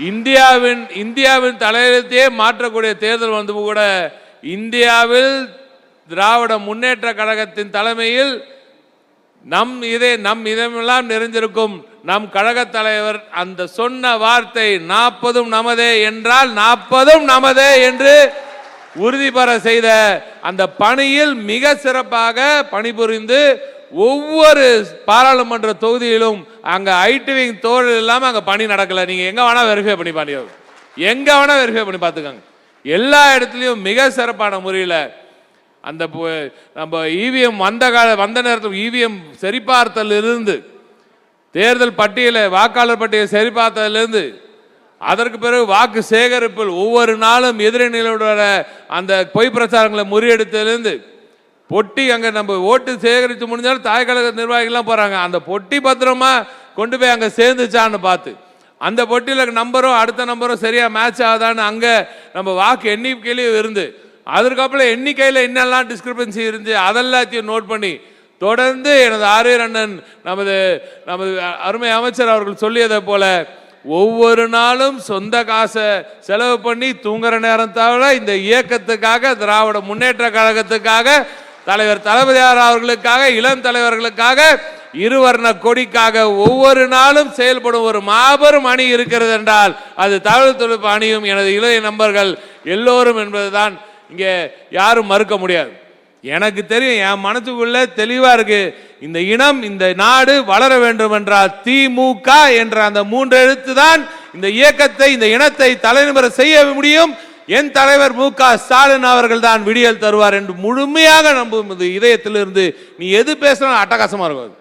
இந்தியாவின் தலையெழுத்தையே மாற்றக்கூடிய தேர்தல் வந்து கூட இந்தியாவில் திராவிட முன்னேற்ற கழகத்தின் தலைமையில் நம் இதமெல்லாம் நிறைந்திருக்கும் நம் கழக தலைவர் அந்த சொன்ன வார்த்தை 40 நமதே என்றால் 40 நமதே என்று உறுதிபெற செய்த அந்த பணியில் மிக சிறப்பாக பணிபுரிந்து ஒவ்வொரு பாராளுமன்ற தொகுதியிலும் அங்க ஐடிவிங் தோழல் இல்லாம அங்க பணி நடக்கல. நீங்க எங்க வேணா வெரிஃபை பண்ணி பாருங்க, எங்க வேணா வெரிஃபை பண்ணி பார்த்துக்கோங்க. எல்லா இடத்துலையும் மிக சிறப்பான முறையில் அந்த நம்ம இவிஎம் வந்த நேரத்தில் இவிஎம் சரிபார்த்தல் இருந்து தேர்தல் பட்டியலை வாக்காளர் பட்டியலை சரிபார்த்ததிலிருந்து அதற்கு பிறகு வாக்கு சேகரிப்பில் ஒவ்வொரு நாளும் எதிரணிகளோட அந்த பொய் பிரச்சாரங்களை முறியடித்ததிலிருந்து பொட்டி அங்கே நம்ம ஓட்டு சேகரித்து முடிஞ்சாலும் தாய்க்கழக நிர்வாகிகள்லாம் போகிறாங்க, அந்த பொட்டி பத்திரமா கொண்டு போய் அங்கே சேர்ந்துச்சான்னு பார்த்து அந்த பொட்டியில் நம்பரும் அடுத்த நம்பரும் சரியாக மேட்ச் ஆகுதான்னு அங்கே நம்ம வாக்கு எண்ணிக்கையிலேயே இருந்து அதற்கப்புறம் எண்ணிக்கையில் என்னெல்லாம் டிஸ்கிரிபன்சி இருந்து அதெல்லாத்தையும் நோட் பண்ணி தொடர்ந்து எனது ஆரியர் அண்ணன் நமது அருமை அமைச்சர் அவர்கள் சொல்லியதை போல ஒவ்வொரு நாளும் சொந்த காசை செலவு பண்ணி தூங்குற நேரம் தவிர இந்த இயக்கத்துக்காக திராவிட முன்னேற்ற கழகத்துக்காக தலைவர் தளபதியார் அவர்களுக்காக இளம் தலைவர்களுக்காக இருவர்ண கொடிக்காக ஒவ்வொரு நாளும் செயல்படும் ஒரு மாபெரும் அணி இருக்கிறது என்றால் அது தகவல் தொழில்நுட்ப அணியும் எனது இளைய நண்பர்கள் எல்லோரும் என்பதுதான் இங்கே யாரும் மறுக்க முடியாது. எனக்கு தெரியும், என் மனசுக்குள்ள தெளிவா இருக்கு, இந்த இனம் இந்த நாடு வளர வேண்டும் என்றால் திமுக என்ற அந்த 3 எழுத்து தான் இந்த இயக்கத்தை இந்த இனத்தை தலைநிமிர செய்ய முடியும். என் தலைவர் மு.க. ஸ்டாலின் அவர்கள் தான் விடியல் தருவார் என்று முழுமையாக நம்பும் இதயத்திலிருந்து நீ எது பேசினாலும் அட்டகாசமா இருக்கும்.